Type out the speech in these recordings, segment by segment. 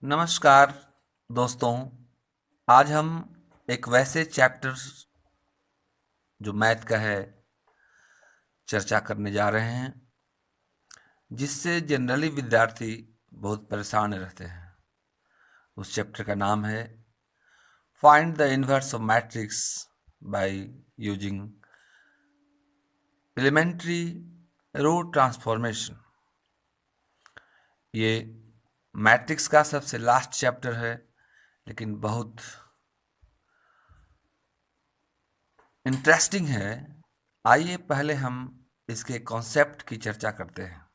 नमस्कार दोस्तों। आज हम एक वैसे चैप्टर जो मैथ का है चर्चा करने जा रहे हैं जिससे जनरली विद्यार्थी बहुत परेशान रहते हैं। उस चैप्टर का नाम है find the inverse of matrix by using elementary row transformation. ये मैट्रिक्स का सबसे लास्ट चैप्टर है, लेकिन बहुत इंटरेस्टिंग है। आइए पहले हम इसके कॉन्सेप्ट की चर्चा करते हैं।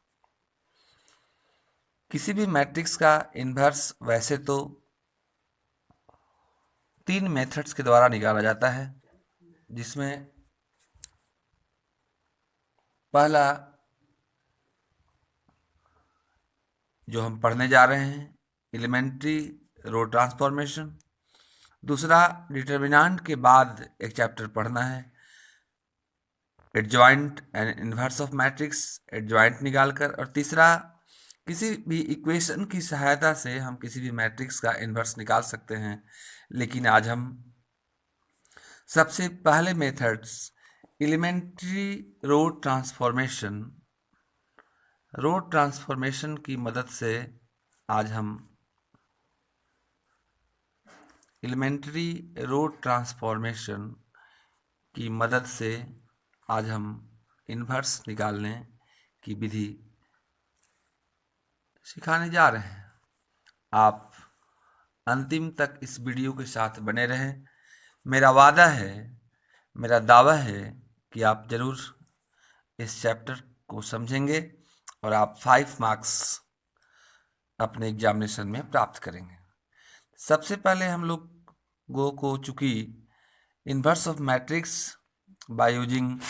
किसी भी मैट्रिक्स का इन्वर्स वैसे तो 3 मेथड्स के द्वारा निकाला जाता है, जिसमें पहला जो हम पढ़ने जा रहे हैं एलिमेंट्री रो ट्रांसफॉर्मेशन। दूसरा डिटर्मिनेंट के बाद एक चैप्टर पढ़ना है adjoint and inverse of matrix, adjoint निकालकर। और तीसरा किसी भी इक्वेशन की सहायता से हम किसी भी मैट्रिक्स का इन्वर्स निकाल सकते हैं। लेकिन आज हम सबसे पहले मेथड्स एलिमेंट्री रो ट्रांसफॉर्मेशन की मदद से आज हम एलिमेंट्री रो ट्रांसफॉर्मेशन की मदद से आज हम इन्वर्स निकालने की विधि सिखाने जा रहे हैं। आप अंतिम तक इस वीडियो के साथ बने रहें। मेरा वादा है, मेरा दावा है कि आप जरूर इस चैप्टर को समझेंगे और आप 5 मार्क्स अपने एग्जामिनेशन में प्राप्त करेंगे। सबसे पहले हम लोगों को चूंकि inverse of matrix by using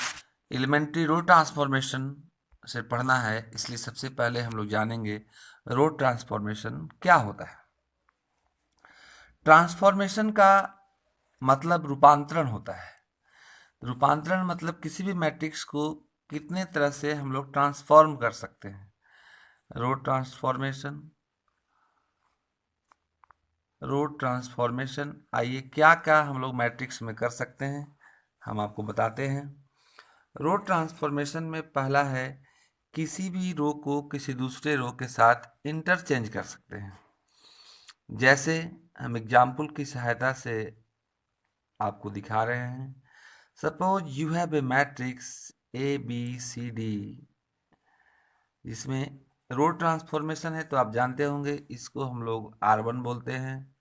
elementary row transformation से पढ़ना है, इसलिए सबसे पहले हम लोग जानेंगे रो ट्रांसफॉर्मेशन क्या होता है। ट्रांसफॉर्मेशन का मतलब रूपांतरण होता है। रूपांतरण मतलब किसी भी मैट्रिक्स को कितने तरह से हम लोग ट्रांसफॉर्म कर सकते हैं। रो ट्रांसफॉर्मेशन आइए क्या क्या हम लोग मैट्रिक्स में कर सकते हैं हम आपको बताते हैं। रो ट्रांसफॉर्मेशन में पहला है किसी भी रो को किसी दूसरे रो के साथ इंटरचेंज कर सकते हैं। जैसे हम एग्जाम्पल की सहायता से आपको दिखा रहे हैं। Suppose you have a matrix ABCD, जिसमें रो ट्रांसफॉर्मेशन है तो आप जानते होंगे इसको हम लोग R1 बोलते हैं,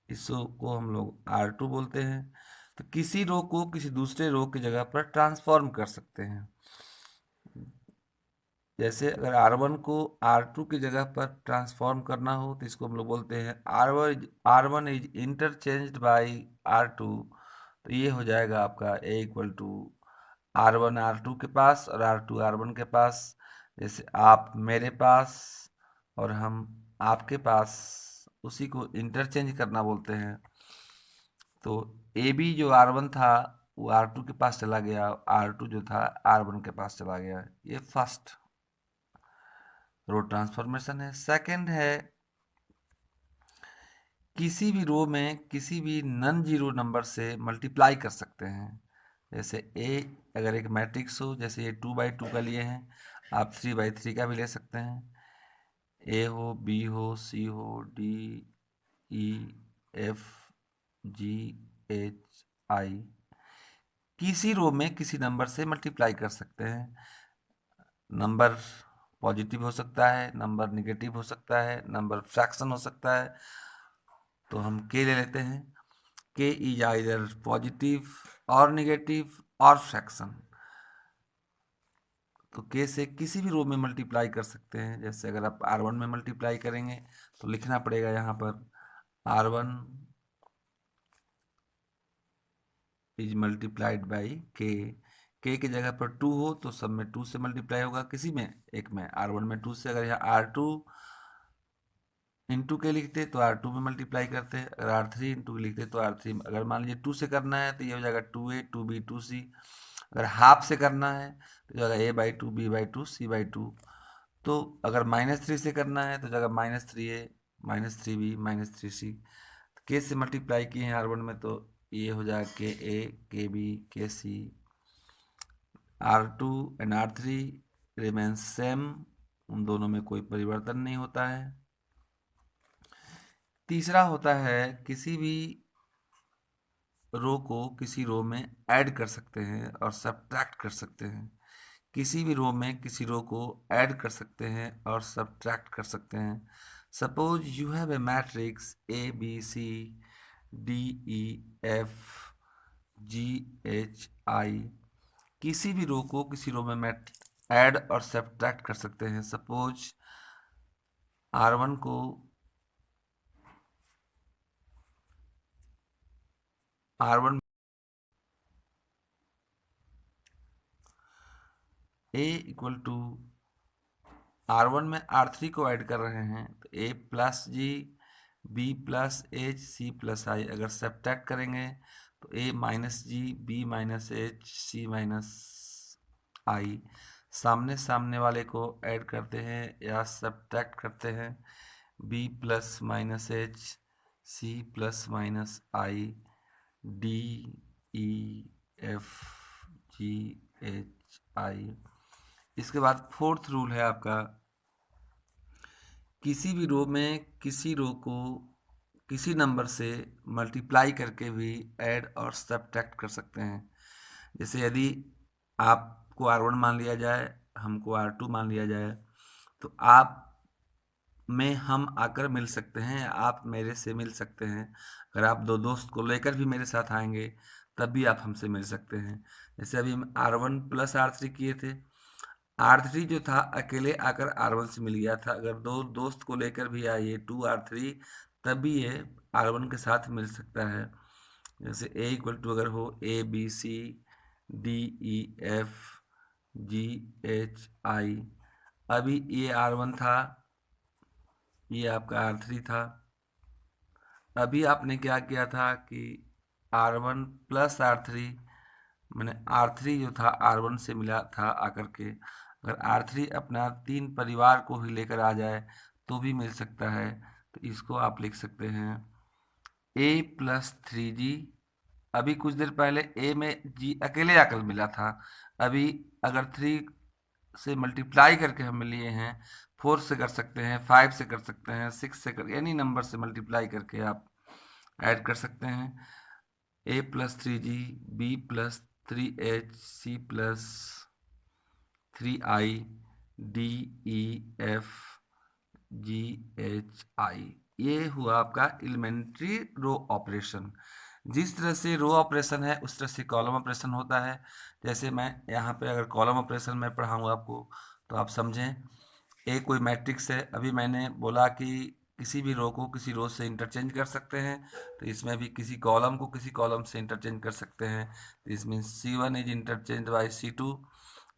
इसको हम लोग R2 बोलते हैं। तो किसी रो को किसी दूसरे रो की जगह पर ट्रांसफॉर्म कर सकते हैं। जैसे अगर R1 को R2 की जगह पर ट्रांसफॉर्म करना हो तो इसको हम लोग बोलते हैं R1 is interchanged by R2। तो ये हो जाएगा आपका A equal to R1 R2 के पास और R2 R1 के पास। जैसे आप मेरे पास और हम आपके पास, उसी को इंटरचेंज करना बोलते हैं। तो AB जो R1 था वो R2 के पास चला गया, R2 जो था R1 के पास चला गया। ये फर्स्ट रो ट्रांसफॉर्मेशन है। सेकंड है किसी भी रो में किसी भी नॉन जीरो नंबर से मल्टीप्लाई कर सकते हैं। जैसे ए अगर एक मैट्रिक्स हो, जैसे ये 2/2 का लिए हैं, आप 3/3 का भी ले सकते हैं। ए हो, बी हो, सी हो, D, E, F, G, H, I, किसी रो में किसी नंबर से मल्टीप्लाई कर सकते हैं। नंबर पॉजिटिव हो सकता है, नंबर निगेटिव हो सकता है, नंबर फ्रैक्शन हो सकता है। तो हम के ले लेते हैं। के इज आइदर पॉजिटिव और निगेटिव और फ्रैक्शन। तो के से किसी भी रो में मल्टीप्लाई कर सकते हैं। जैसे अगर आप R1 में मल्टीप्लाई करेंगे तो लिखना पड़ेगा यहाँ पर R1 इज मल्टीप्लाइड बाई के की जगह पर 2 हो तो सब में 2 से मल्टीप्लाई होगा, किसी में एक में R1 में 2 से। अगर यहाँ R2 इंटू के लिखते तो R2 में मल्टीप्लाई करते हैं। अगर R3 इंटू के लिखते तो R3, अगर मान लीजिए 2 से करना है तो ये हो जाएगा 2A 2B 2C। अगर हाफ से करना है तो जाएगा A/2 B/2 C/2। तो अगर -3 से करना है तो जाएगा -3A -3b -3c। के से मल्टीप्लाई किए हैं R1 में, तो ये हो जाएगा के ए, के बी, के सी। R2 and R3 remain same, उन दोनों में कोई परिवर्तन नहीं होता है। तीसरा होता है किसी भी रो को किसी रो में ऐड कर सकते हैं और सब्ट्रैक्ट कर सकते हैं। किसी भी रो में किसी रो को ऐड कर सकते हैं और सब्ट्रैक्ट कर सकते हैं। Suppose you have a matrix A B C D E F G H I. किसी भी रो को किसी रो में ऐड और सब्ट्रैक्ट कर सकते हैं। सपोज R1 को R1 A equal to R1 में R3 को ऐड कर रहे हैं, तो A plus G, B plus H, C plus I. अगर सब्ट्रैक्ट करेंगे तो A minus G, B minus H, C minus I. सामने सामने वाले को ऐड करते हैं या सब्ट्रैक्ट करते हैं, B plus minus H, C plus minus I, D E F G H I। इसके बाद फोर्थ रूल है आपका, किसी भी रो में किसी रो को किसी नंबर से मल्टीप्लाई करके भी ऐड और सब्ट्रैक्ट कर सकते हैं। जैसे यदि आपको R1 मान लिया जाए, हमको R2 मान लिया जाए, तो आप में हम आकर मिल सकते हैं, आप मेरे से मिल सकते हैं। अगर आप दो दोस्त को लेकर भी मेरे साथ आएंगे तब भी आप हमसे मिल सकते हैं। जैसे अभी हम R1 प्लस R3 किए थे, R3 जो था अकेले आकर R1 से मिल गया था। अगर दो दोस्त को लेकर भी आइए 2R3, तब भी ये R1 के साथ मिल सकता है। जैसे A इक्वल टू अगर हो ABCDEFGHI, अभी ये R1 था, ये आपका R3 था। अभी आपने क्या किया था कि R1 प्लस R3, मैंने R3 जो था R1 से मिला था आकर के। अगर R3 अपना 3 परिवार को ही लेकर आ जाए तो भी मिल सकता है। तो इसको आप लिख सकते हैं A प्लस 3G। अभी कुछ देर पहले A में G अकेले आकर मिला था। अभी अगर 3 से मल्टीप्लाई करके हम लिए हैं, 4 से कर सकते हैं, 5 से कर सकते हैं, 6 से कर, एनी नंबर से मल्टीप्लाई करके आप ऐड कर सकते हैं। A plus 3G, B plus 3H, C plus 3I, D E F G H I। ये हुआ आपका एलिमेंट्री रो ऑपरेशन। जिस तरह से रो ऑपरेशन है उस तरह से कॉलम ऑपरेशन होता है। जैसे मैं यहाँ पे अगर कॉलम ऑपरेशन मैं पढ़ाऊँ आपको तो आप समझें। ए कोई मैट्रिक्स है, अभी मैंने बोला कि किसी भी रो को किसी रो से इंटरचेंज कर सकते हैं, तो इसमें भी किसी कॉलम को किसी कॉलम से इंटरचेंज कर सकते हैं। तो इसमें C1 is interchange by C2।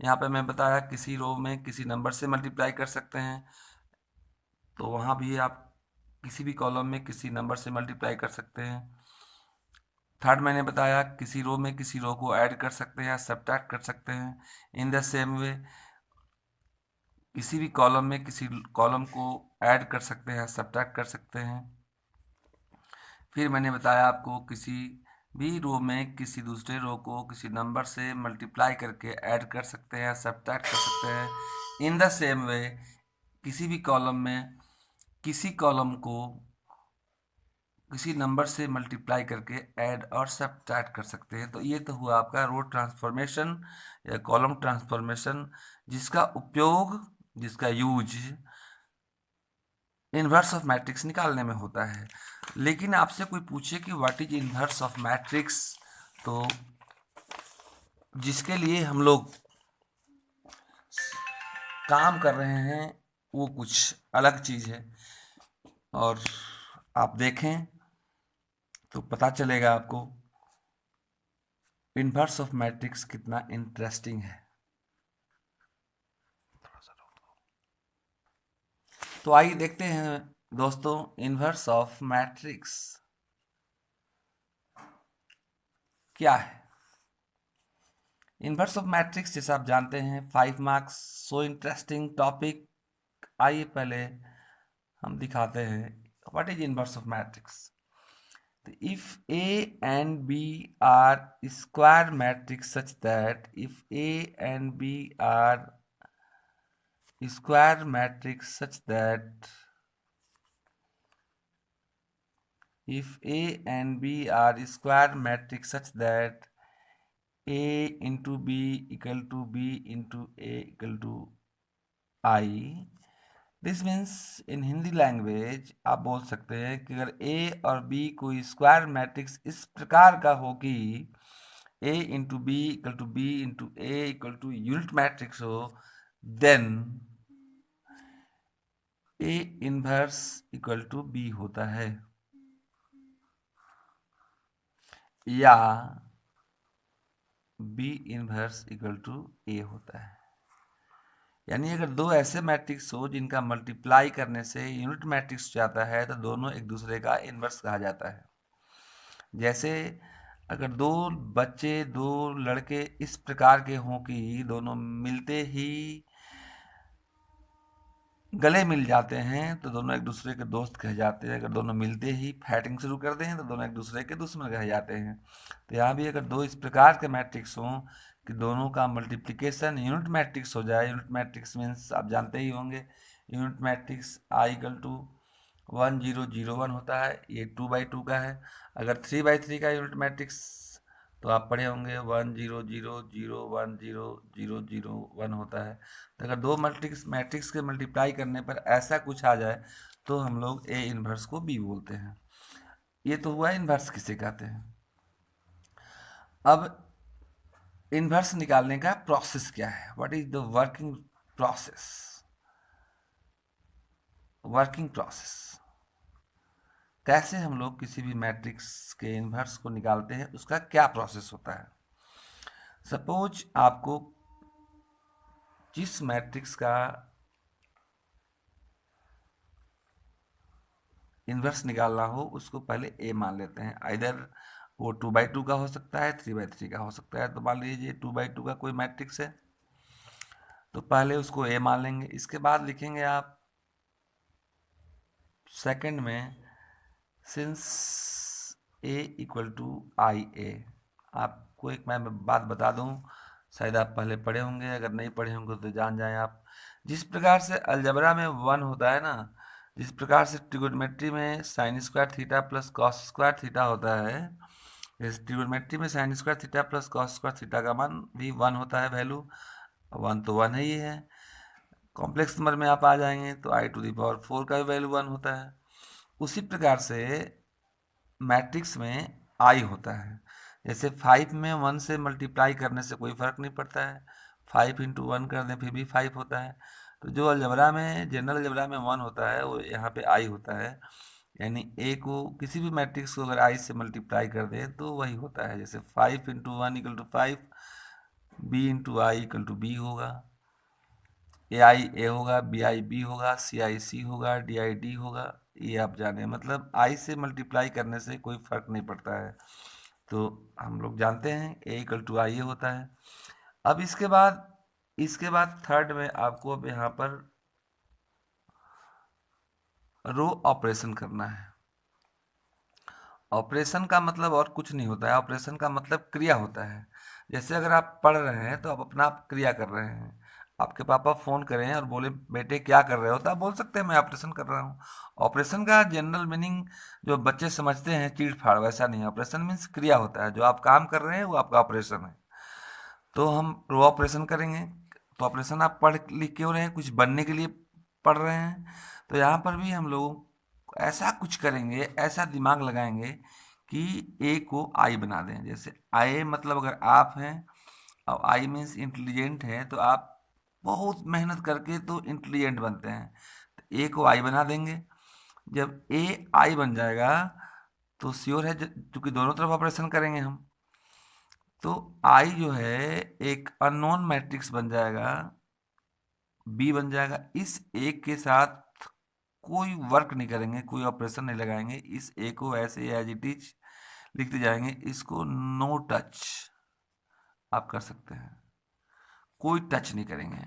यहाँ पे मैं बताया किसी रो में किसी नंबर से मल्टीप्लाई कर सकते हैं, तो वहाँ भी आप किसी भी कॉलम में किसी नंबर से मल्टीप्लाई कर सकते हैं। थर्ड मैंने बताया किसी रो में किसी रो को ऐड कर सकते हैं या सब्ट्रैक्ट कर सकते हैं। इन द सेम वे किसी भी कॉलम में किसी कॉलम को ऐड कर सकते हैं, सब्ट्रैक्ट कर सकते हैं। फिर मैंने बताया आपको किसी भी रो में किसी दूसरे रो को किसी नंबर से मल्टीप्लाई करके ऐड कर सकते हैं, सब्ट्रैक्ट कर सकते हैं। इन द सेम वे किसी भी कॉलम में किसी कॉलम को किसी नंबर से मल्टीप्लाई करके ऐड और सब्ट्रैक्ट कर सकते हैं। तो ये तो हुआ आपका रो ट्रांसफॉर्मेशन या कॉलम ट्रांसफॉर्मेशन, जिसका उपयोग, जिसका यूज इनवर्स ऑफ मैट्रिक्स निकालने में होता है। लेकिन आपसे कोई पूछे कि what is inverse of matrix, तो जिसके लिए हम लोग काम कर रहे हैं वो कुछ अलग चीज़ है, और आप देखें तो पता चलेगा आपको इनवर्स ऑफ मैट्रिक्स कितना इंटरेस्टिंग है। तो आइए देखते हैं दोस्तों इनवर्स ऑफ मैट्रिक्स क्या है। इनवर्स ऑफ मैट्रिक्स जैसा आप जानते हैं 5 मार्क्स, सो इंटरेस्टिंग टॉपिक। आइए पहले हम दिखाते हैं what is inverse of matrix? If A and B are square matrix such that if A and B are square matrix such that if A and B are square matrix such that A into B equal to B into A equal to I, this means in Hindi language आप बोल सकते हैं कि अगर ए और B कोई square matrix इस प्रकार का हो कि A into B equal to B into A equal to unit matrix हो, then A inverse equal to B होता है, या B inverse equal to A होता है। यानी अगर दो ऐसे मैट्रिक्स हो जिनका मल्टीप्लाई करने से यूनिट मैट्रिक्स जाता है तो दोनों एक दूसरे का इन्वर्स कहा जाता है। जैसे अगर दो बच्चे, दो लड़के इस प्रकार के हों कि दोनों मिलते ही गले मिल जाते हैं तो दोनों एक दूसरे के दोस्त कहे जाते हैं। अगर दोनों मिलते ही फाइटिंग शुरू कर दें तो दोनों एक दूसरे के दुश्मन कहे जाते हैं। तो यहाँ भी अगर दो इस प्रकार के मैट्रिक्स हों कि दोनों का मल्टीप्लिकेशन यूनिट मैट्रिक्स हो जाए, यूनिट मैट्रिक्स मीन्स आप जानते ही होंगे, unit matrix I equal to 1 0 0 1 होता है, ये 2/2 का है। अगर 3/3 का यूनिट मैट्रिक्स तो आप पढ़े होंगे 1 0 0 0 1 0 0 0 1 होता है। तो अगर दो मैट्रिक्स के मल्टीप्लाई करने पर ऐसा कुछ आ जाए तो हम लोग ए इनवर्स को बी बोलते हैं। ये तो हुआ इनवर्स किसे कहते हैं। अब इनवर्स निकालने का प्रोसेस क्या है, what is the working process, कैसे हम लोग किसी भी मैट्रिक्स के इनवर्स को निकालते हैं, उसका क्या प्रोसेस होता है। सपोज आपको जिस मैट्रिक्स का इन्वर्स निकालना हो उसको पहले ए मान लेते हैं। आइदर वो 2/2 का हो सकता है, 3/3 का हो सकता है। तो मान लीजिए 2/2 का कोई मैट्रिक्स है तो पहले उसको ए मान लेंगे। इसके बाद लिखेंगे आप सेकंड में सिंस ए इक्वल टू आई ए। आपको एक मैं बात बता दूं, शायद आप पहले पढ़े होंगे, अगर नहीं पढ़े होंगे तो जान जाएं आप। जिस प्रकार से अलजबरा में 1 होता है ना, जिस प्रकार से ट्रिगोनोमेट्री में sine square theta plus cos square theta होता है, जैसे ट्रिगोनोमेट्री में sine square theta plus cos square theta का मान भी 1 होता है, वैल्यू 1 तो 1 है ही है। कॉम्प्लेक्स नंबर में आप आ जाएंगे तो i⁴ का भी वैल्यू 1 होता है। उसी प्रकार से मैट्रिक्स में आई होता है। जैसे 5 में 1 से मल्टीप्लाई करने से कोई फर्क नहीं पड़ता है, 5 इंटू 1 कर दें फिर भी 5 होता है। तो जो अलजबरा में, जनरल अलजबरा में 1 होता है वो यहाँ पे आई होता है। यानी ए को, किसी भी मैट्रिक्स को अगर आई से मल्टीप्लाई कर दें तो वही होता है। जैसे 5 into 1 equal to 5, B into I equal to B होगा, ए आई ए होगा, बी आई बी होगा, सी आई सी होगा, डी आई डी होगा। ये आप जाने, मतलब आई से मल्टीप्लाई करने से कोई फर्क नहीं पड़ता है। तो हम लोग जानते हैं ए इक्वल टू आई होता है। अब इसके बाद थर्ड में आपको अब यहाँ पर रो ऑपरेशन करना है। ऑपरेशन का मतलब और कुछ नहीं होता है, ऑपरेशन का मतलब क्रिया होता है। जैसे अगर आप पढ़ रहे हैं तो आप अपना क्रिया कर रहे हैं, आपके पापा फ़ोन करें और बोले बेटे क्या कर रहे हो, तो आप बोल सकते हैं मैं ऑपरेशन कर रहा हूँ। ऑपरेशन का जनरल मीनिंग जो बच्चे समझते हैं चीड़ फाड़, वैसा नहीं है। ऑपरेशन मीन्स क्रिया होता है, जो आप काम कर रहे हैं वो आपका ऑपरेशन है। तो हम रो ऑपरेशन करेंगे। तो ऑपरेशन आप पढ़ लिख क्यों रहे हैं, कुछ बनने के लिए पढ़ रहे हैं। तो यहाँ पर भी हम लोग ऐसा कुछ करेंगे, ऐसा दिमाग लगाएंगे कि ए को आई बना दें। जैसे आई मतलब अगर आप हैं और आई मीन्स इंटेलिजेंट है, तो आप बहुत मेहनत करके तो इंटेलिजेंट बनते हैं, तो ए को आई बना देंगे। जब ए आई बन जाएगा तो श्योर है, क्योंकि दोनों तरफ ऑपरेशन करेंगे हम, तो आई जो है एक अननोन मैट्रिक्स बन जाएगा, बी बन जाएगा। इस ए के साथ कोई वर्क नहीं करेंगे, कोई ऑपरेशन नहीं लगाएंगे, इस ए को ऐसे एज इट इज लिखते जाएंगे। इसको नो टच आप कर सकते हैं, कोई टच नहीं करेंगे,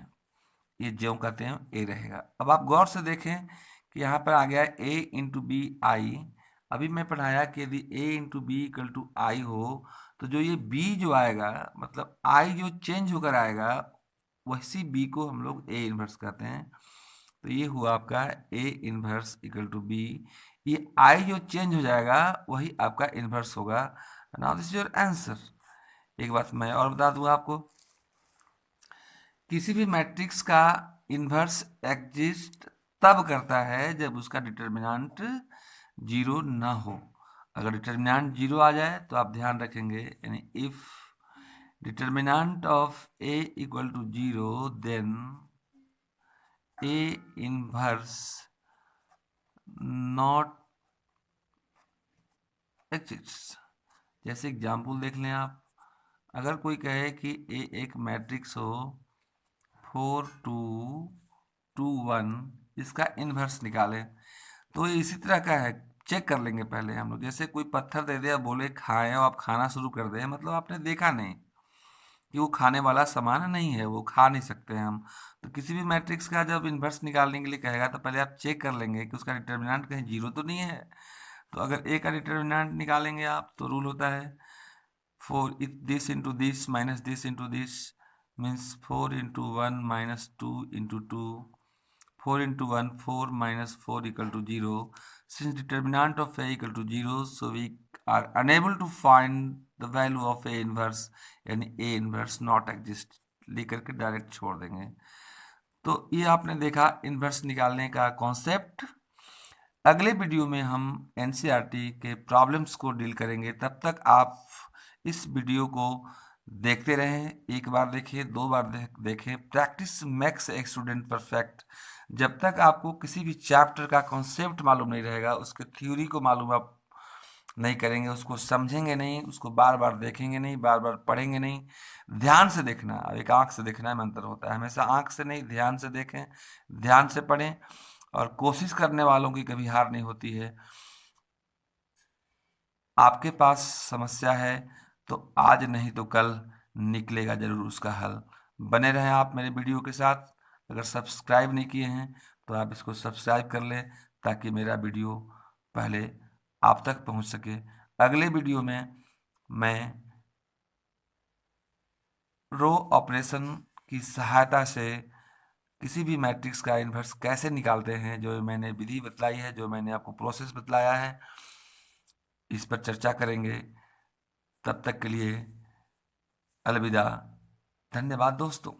ये ज्यों कहते हैं ए रहेगा। अब आप गौर से देखें कि यहाँ पर आ गया a इंटू बी आई। अभी मैं पढ़ाया कि यदि a into B equal to I हो तो जो ये b जो आएगा, मतलब i जो चेंज होकर आएगा, वैसी b को हम लोग a इन्वर्स कहते हैं। तो ये हुआ आपका a inverse equal to b। ये i जो चेंज हो जाएगा वही आपका इन्वर्स होगा। Now this is your answer. एक बात मैं और बता दूं आपको, किसी भी मैट्रिक्स का इन्वर्स एग्जिस्ट तब करता है जब उसका डिटर्मिनेंट जीरो ना हो। अगर डिटर्मिनेंट जीरो आ जाए तो आप ध्यान रखेंगे, यानी if determinant of A equal to zero then A inverse not exist. जैसे एग्जाम्पल देख लें आप, अगर कोई कहे कि ए एक मैट्रिक्स हो 4 2 2 1, इसका इन्वर्स निकालें, तो ये इसी तरह का है। चेक कर लेंगे पहले हम लोग। जैसे कोई पत्थर दे दे, बोले खाएं, और आप खाना शुरू कर दें, मतलब आपने देखा नहीं कि वो खाने वाला सामान नहीं है, वो खा नहीं सकते हैं हम। तो किसी भी मैट्रिक्स का जब इन्वर्स निकालने के लिए कहेगा तो पहले आप चेक कर लेंगे कि उसका डिटर्मिनेंट कहीं जीरो तो नहीं है। तो अगर ए का डिटर्मिनेंट निकालेंगे आप तो रूल होता है 4 this into this minus this into this means 4 into 1 minus 2 into 2, 4 into 1 4 minus 4 equal to 0. Since determinant of a equal to 0, so we are unable to find the value of a inverse, यानी a inverse not exist लेकर के direct छोड़ देंगे। तो ये आपने देखा inverse निकालने का कॉन्सेप्ट। अगले वीडियो में हम एनसीईआरटी के प्रॉब्लम्स को डील करेंगे। तब तक आप इस वीडियो को देखते रहें, एक बार देखिए, दो बार देखें। Practice makes a student perfect. जब तक आपको किसी भी चैप्टर का कॉन्सेप्ट मालूम नहीं रहेगा, उसके थ्योरी को मालूम आप नहीं करेंगे, उसको समझेंगे नहीं, उसको बार बार देखेंगे नहीं, बार बार पढ़ेंगे नहीं, ध्यान से देखना। एक आंख से देखना में अंतर होता है, हमेशा आंख से नहीं ध्यान से देखें, ध्यान से पढ़ें। और कोशिश करने वालों की कभी हार नहीं होती है। आपके पास समस्या है तो आज नहीं तो कल निकलेगा जरूर उसका हल। बने रहें आप मेरे वीडियो के साथ। अगर सब्सक्राइब नहीं किए हैं तो आप इसको सब्सक्राइब कर लें, ताकि मेरा वीडियो पहले आप तक पहुंच सके। अगले वीडियो में मैं रो ऑपरेशन की सहायता से किसी भी मैट्रिक्स का इन्वर्स कैसे निकालते हैं, जो मैंने विधि बतलाई है, जो मैंने आपको प्रोसेस बतलाया है, इस पर चर्चा करेंगे। तब तक के लिए अलविदा। धन्यवाद दोस्तों।